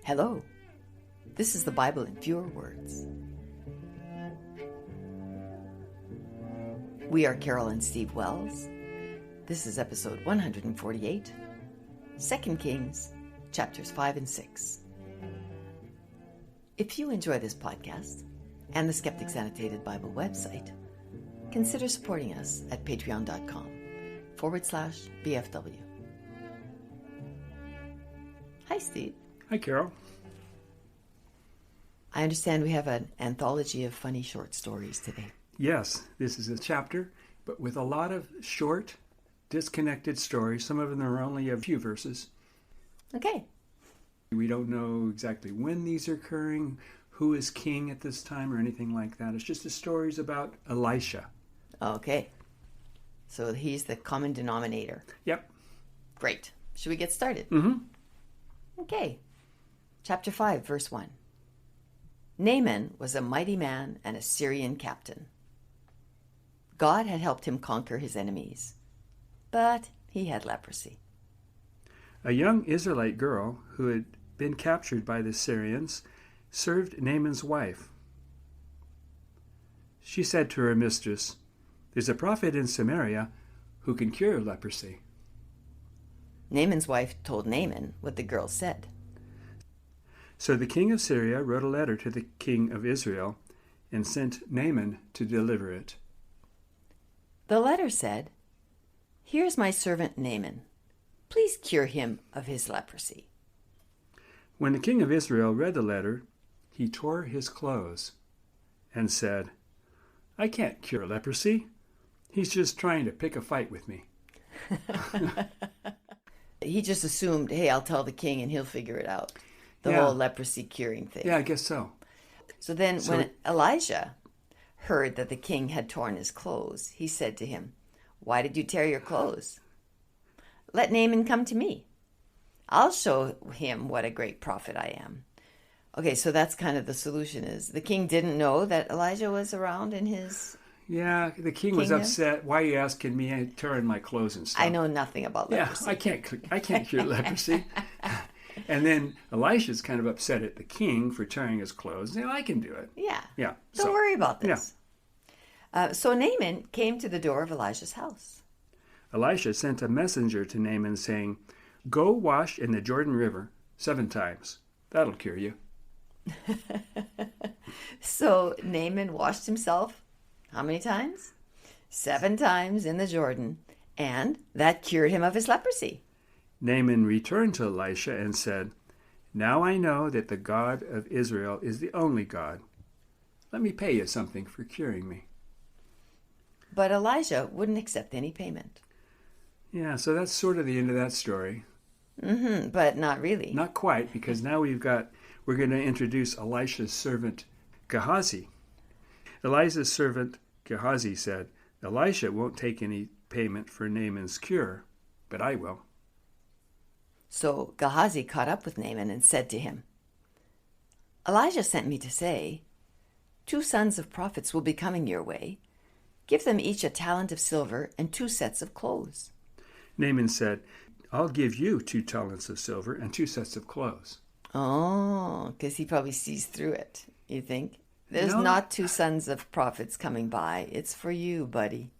Hello, this is the Bible in fewer words. We are Carol and Steve Wells. This is episode 148, 2 Kings, chapters 5 and 6. If you enjoy this podcast and the Skeptic's Annotated Bible website, consider supporting us at patreon.com/BFW. Hi, Steve. Hi, Carol. I understand we have an anthology of funny short stories today. Yes, this is a chapter, but with a lot of short, disconnected stories. Some of them are only a few verses. Okay. We don't know exactly when these are occurring, who is king at this time, or anything like that. It's just the stories about Elisha. Okay. So he's the common denominator. Yep. Great. Should we get started? Mm-hmm. Okay. Chapter 5, verse 1. Naaman was a mighty man and a Syrian captain. God had helped him conquer his enemies, but he had leprosy. A young Israelite girl who had been captured by the Syrians served Naaman's wife. She said to her mistress, "There's a prophet in Samaria who can cure leprosy." Naaman's wife told Naaman what the girl said. So the king of Syria wrote a letter to the king of Israel and sent Naaman to deliver it. The letter said, "Here's my servant Naaman. Please cure him of his leprosy." When the king of Israel read the letter, he tore his clothes and said, "I can't cure leprosy. He's just trying to pick a fight with me." He just assumed, hey, I'll tell the king and he'll figure it out. The whole leprosy curing thing. Yeah, I guess so. So then when Elisha heard that the king had torn his clothes, he said to him, "Why did you tear your clothes? Let Naaman come to me. I'll show him what a great prophet I am." Okay, so that's kind of the solution is the king didn't know that Elijah was around in his... Yeah, the king was upset. "Why are you asking me? I'm tearing my clothes and stuff." I know nothing about leprosy. Yeah, I can't cure leprosy. And then Elisha's kind of upset at the king for tearing his clothes. "Yeah, I can do it." Yeah. Yeah. Don't worry about this. Yeah. So Naaman came to the door of Elijah's house. Elisha sent a messenger to Naaman saying, "Go wash in the Jordan River 7 times. That'll cure you." So Naaman washed himself how many times? 7 times in the Jordan, and that cured him of his leprosy. Naaman returned to Elisha and said, "Now I know that the God of Israel is the only God. Let me pay you something for curing me." But Elijah wouldn't accept any payment. Yeah, so that's sort of the end of that story. But not really. Not quite, because now we're going to introduce Elisha's servant Gehazi. Elisha's servant Gehazi said, "Elisha won't take any payment for Naaman's cure, but I will." So Gehazi caught up with Naaman and said to him, "Elijah sent me to say, 2 sons of prophets will be coming your way. Give them each a talent of silver and 2 sets of clothes." Naaman said, "I'll give you 2 talents of silver and 2 sets of clothes." Oh, because he probably sees through it, you think? There's No. not 2 sons of prophets coming by. It's for you, buddy.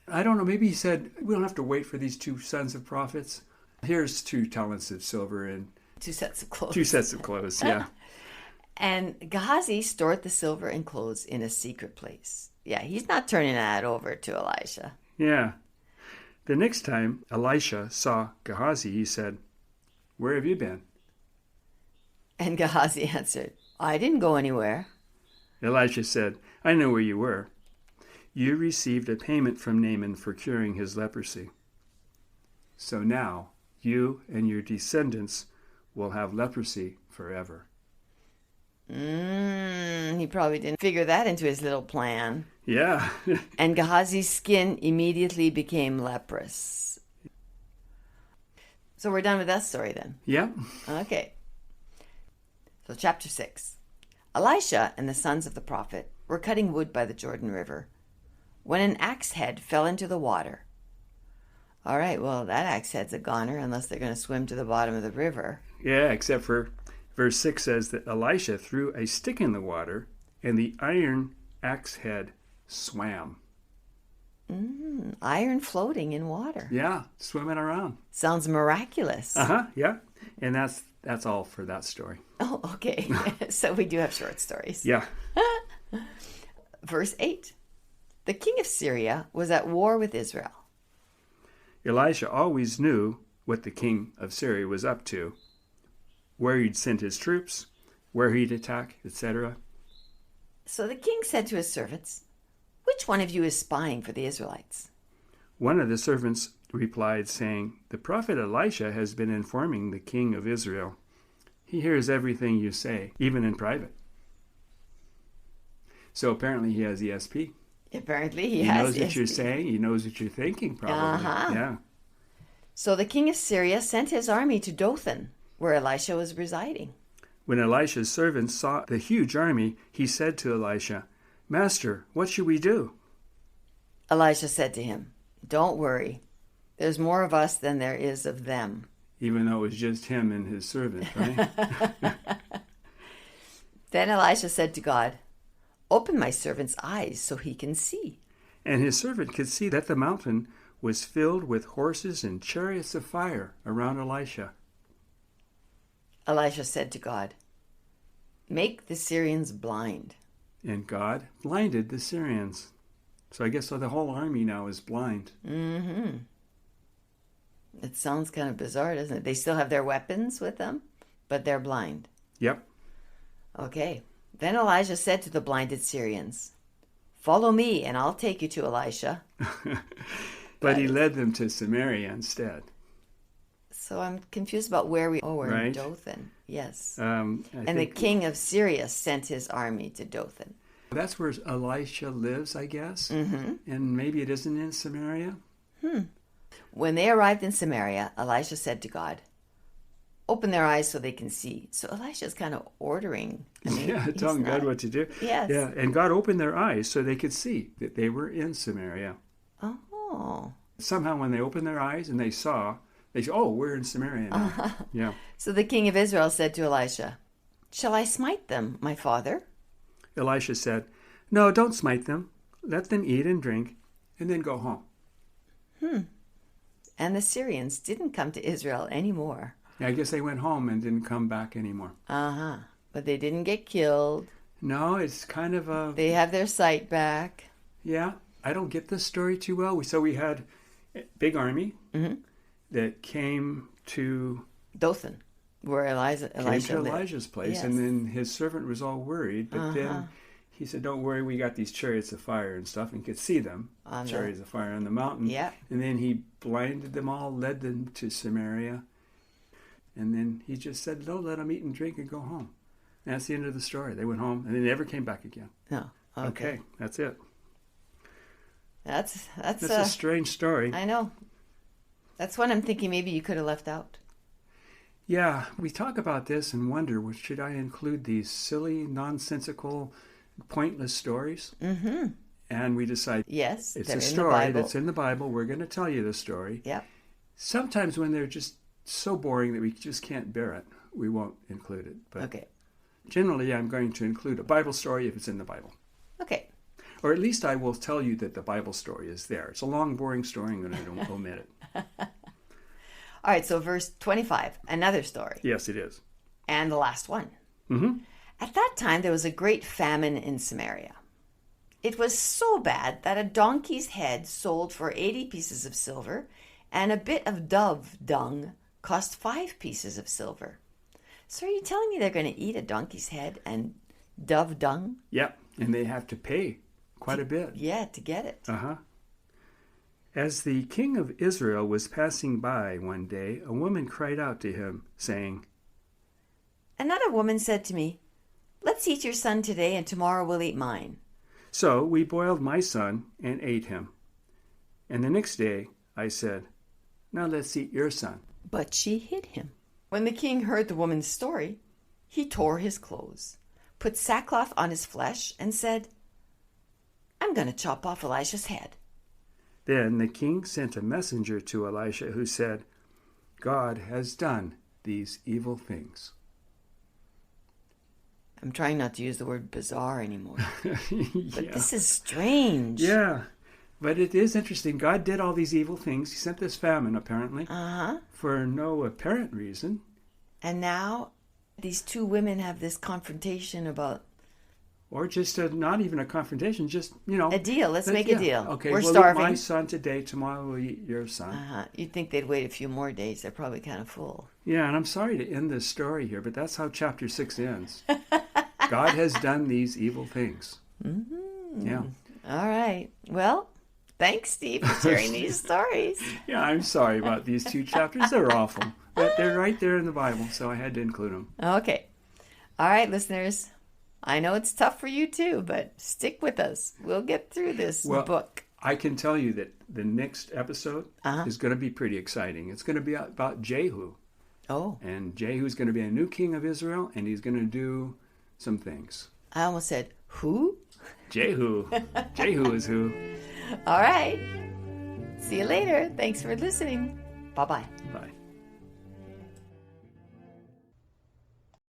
I don't know, maybe he said, "We don't have to wait for these 2 sons of prophets. Here's 2 talents of silver and 2 sets of clothes. 2 sets of clothes." Yeah. And Gehazi stored the silver and clothes in a secret place. Yeah, he's not turning that over to Elisha. Yeah. The next time Elisha saw Gehazi, he said, "Where have you been?" And Gehazi answered, "I didn't go anywhere." Elisha said, "I know where you were. You received a payment from Naaman for curing his leprosy. So now you and your descendants will have leprosy forever." He probably didn't figure that into his little plan. Yeah. And Gehazi's skin immediately became leprous. So we're done with that story then. Yeah. Okay. So chapter 6. Elisha and the sons of the prophet were cutting wood by the Jordan River when an axe head fell into the water. All right, well, that axe head's a goner unless they're going to swim to the bottom of the river. Yeah, except for Verse 6 says that Elisha threw a stick in the water, and the iron axe head swam. Iron floating in water. Yeah, swimming around. Sounds miraculous. Yeah. And that's all for that story. Oh, okay. So we do have short stories. Yeah. Verse 8. The king of Syria was at war with Israel. Elisha always knew what the king of Syria was up to, where he'd sent his troops, where he'd attack, etc. So the king said to his servants, "Which one of you is spying for the Israelites?" One of the servants replied, saying, "The prophet Elisha has been informing the king of Israel. He hears everything you say, even in private." So apparently he has ESP. Apparently he knows has what you're ESP. saying. He knows what you're thinking, probably. Yeah. So the king of Syria sent his army to Dothan, where Elisha was residing. When Elisha's servants saw the huge army, he said to Elisha, "Master, what should we do?" Elisha said to him, "Don't worry. There's more of us than there is of them." Even though it was just him and his servant, right? Then Elisha said to God, "Open my servant's eyes so he can see." And his servant could see that the mountain was filled with horses and chariots of fire around Elisha. Elisha said to God, "Make the Syrians blind." And God blinded the Syrians. So I guess the whole army now is blind. It sounds kind of bizarre, doesn't it? They still have their weapons with them, but they're blind. Yep. Okay. Then Elijah said to the blinded Syrians, "Follow me, and I'll take you to Elisha." But he led them to Samaria instead. So I'm confused about where we... Oh, we're in Right. Dothan. Yes. And And the king of Syria sent his army to Dothan. that's where Elisha lives, I guess. And maybe it isn't in Samaria. When they arrived in Samaria, Elisha said to God, "Open their eyes so they can see." So Elisha's kind of ordering. Telling God what to do. Yes. Yeah, and God opened their eyes so they could see that they were in Samaria. Oh. Somehow when they opened their eyes and they said, "Oh, we're in Samaria now." Yeah. So the king of Israel said to Elisha, "Shall I smite them, my father?" Elisha said, "No, don't smite them. Let them eat and drink, and then go home." And the Syrians didn't come to Israel anymore. Yeah, I guess they went home and didn't come back anymore. But they didn't get killed. No, it's kind of a... They have their sight back. Yeah, I don't get this story too well. So we had a big army that came to... Dothan, where Elisha lived. Elijah's place, Yes. and then his servant was all worried, but then he said, "Don't worry, we got these chariots of fire and stuff," and could see them, chariots of fire on the mountain. Yeah. And then he blinded them all, led them to Samaria, and then he just said, "No, let them eat and drink and go home." And that's the end of the story. They went home, and they never came back again. No. Okay, that's it. That's a strange story. I know. That's one I'm thinking maybe you could have left out. Yeah, we talk about this and wonder, well, should I include these silly, nonsensical, pointless stories? And we decide, Yes, it's they're a in story the Bible. that's in the Bible. We're going to tell you the story. Yep. Sometimes when they're just so boring that we just can't bear it, we won't include it. But Okay. generally, I'm going to include a Bible story if it's in the Bible. Okay. Or at least I will tell you that the Bible story is there. It's a long, boring story. I'm going to omit it. All right, so verse 25, another story. Yes, it is. And the last one. At that time, there was a great famine in Samaria. It was so bad that a donkey's head sold for 80 pieces of silver, and a bit of dove dung cost 5 pieces of silver. So are you telling me they're going to eat a donkey's head and dove dung? Yep, and they have to pay quite a bit. Yeah, to get it. As the king of Israel was passing by one day, a woman cried out to him, saying, Another woman said to me, "Let's eat your son today, and tomorrow we'll eat mine." So we boiled my son and ate him. And the next day I said, "Now let's eat your son." But she hid him. When the king heard the woman's story, he tore his clothes, put sackcloth on his flesh, and said, "I'm going to chop off Elisha's head." Then the king sent a messenger to Elisha who said, "God has done these evil things." I'm trying not to use the word bizarre anymore. Yeah. But this is strange. Yeah. But it is interesting. God did all these evil things. He sent this famine, apparently, for no apparent reason. And now these two women have this confrontation about... Or just not even a confrontation, just, a deal. Let's make a deal. Okay, We're we'll starving. eat my son today. Tomorrow we'll eat your son. You'd think they'd wait a few more days. They're probably kind of full. Yeah, and I'm sorry to end this story here, but that's how chapter 6 ends. God has done these evil things. Mm-hmm. Yeah. All right. Well, thanks, Steve, for sharing these stories. Yeah, I'm sorry about these 2 chapters. They're awful. But they're right there in the Bible, so I had to include them. Okay. All right, listeners. I know it's tough for you too, but stick with us. We'll get through this book. I can tell you that the next episode is going to be pretty exciting. It's going to be about Jehu. Oh. And Jehu's going to be a new king of Israel, and he's going to do some things. I almost said, who? Jehu. Jehu is who. All right. See you later. Thanks for listening. Bye-bye. Bye.